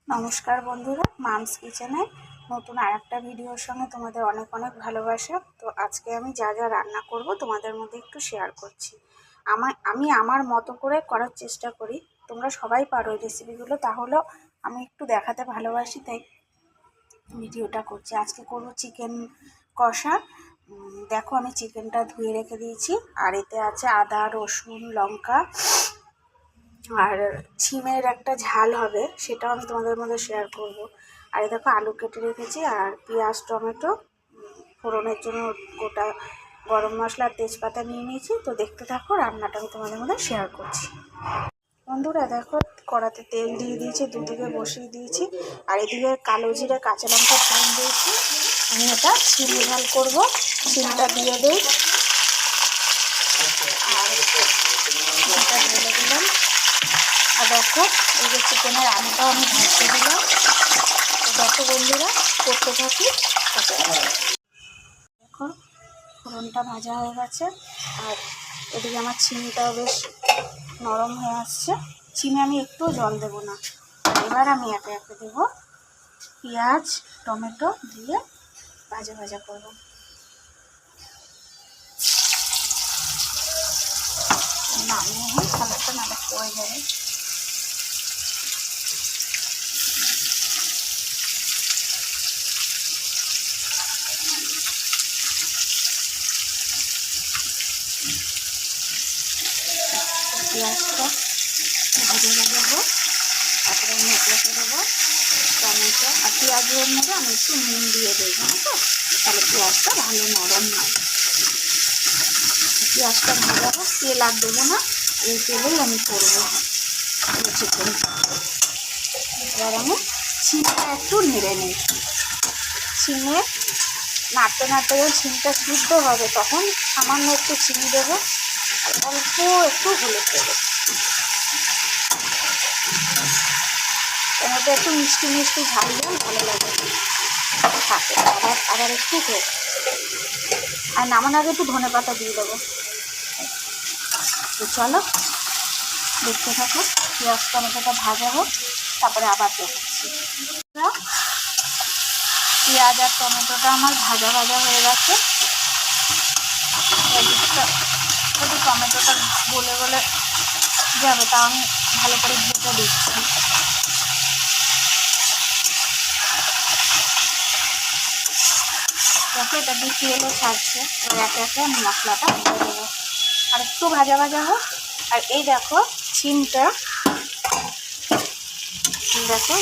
নমস্কার বন্ধুরা, মামস কিচেনে নতুন আরেকটা ভিডিওর সঙ্গে তোমাদের অনেক অনেক ভালোবাসা। তো আজকে আমি যা যা রান্না করব তোমাদের মধ্যে একটু শেয়ার করছি। আমি আমার মতো করে করার চেষ্টা করি, তোমরা সবাই পারো এই রেসিপিগুলো, তাহলেও আমি একটু দেখাতে ভালোবাসি, তাই ভিডিওটা করছি। আজকে করব চিকেন কষা। দেখো আমি চিকেনটা ধুয়ে রেখে দিয়েছি, আর এতে আছে আদা, রসুন, লঙ্কা আর ছিমের একটা ঝাল হবে, সেটাও আমি তোমাদের মধ্যে শেয়ার করব। আর এই দেখো আলু কেটে রেখেছি, আর পেঁয়াজ, টমেটো, ফোড়নের জন্য গোটা গরম মশলা, তেজপাতা নিয়ে নিয়েছি। তো দেখতে থাকো, রান্নাটা আমি তোমাদের মধ্যে শেয়ার করছি। বন্ধুরা দেখো, কড়াতে তেল দিয়ে দিয়েছি, দুদিকে বসিয়ে দিয়েছি, আর এদিকে কালো জিরে, কাঁচা লঙ্কা ফোড়ন দিয়েছি। আমি এটা ছিম ঝাল করবো, ছিমটা দিয়ে দিই, আর এটা ঢেলে দিলাম। আর দেখো এই যে চিকেনের আলুটাও আমি ভাজতে দিলাম। তো দেখো বন্ধুরা, করতে থাকি। দেখো ফোড়নটা ভাজা হয়ে গেছে, আর এদিকে আমার চিনিটাও বেশ নরম হয়ে আসছে। চিনি আমি একটু জল দেবো না। এবার আমি একে একে দেবো পেঁয়াজ, টমেটো দিয়ে ভাজা ভাজা করবো। নামিয়ে খাবারটা নাড়া পড়ে যাবে। পেঁয়াজটা ভেজে দেবো, তারপরে আমি এগুলোকে দেবো টমেটো, আর পেঁয়াজের মধ্যে আমি একটু নুন দিয়ে দিই, জানো তো, তাহলে পেঁয়াজটা ভালো নরম হয়। পেঁয়াজটা ভাজা হোক, তেল আর দেবো না, এই তেলেই আমি করবো চিকেন। এবার আমি ছিমটা একটু নেড়ে নিই। ছিমে নাড়তে নাড়তে যখন ছিমটা সিদ্ধ হবে, তখন সামান্য একটু চিনি দেবো, আর অল্প একটু হলুদ দেবো। টমেটো একটু মিষ্টি মিষ্টি ঝাল ঝাল ভালো লাগে থাকে। আবার একটু হোক, আর নামানোর আগে একটু ধনে পাতা দিয়ে দেবো। তো চলো দেখতে থাকো, পেঁয়াজ টমেটোটা ভাজা হোক, তারপরে আবার দেখাচ্ছি। পেঁয়াজ আর টমেটোটা আমার ভাজা ভাজা হয়ে গেছে। একটু টমেটোটা গলে গলে যাবে, তা আমি ভালো করে ভেজে দিচ্ছি। দেখো এটা দিয়ে তেলও ছাড়ছে। এবার একে একে আমি মশলাটা দিয়ে দেবো, আর একটু ভাজা ভাজা হোক। আর এই দেখো সিমটা, দেখো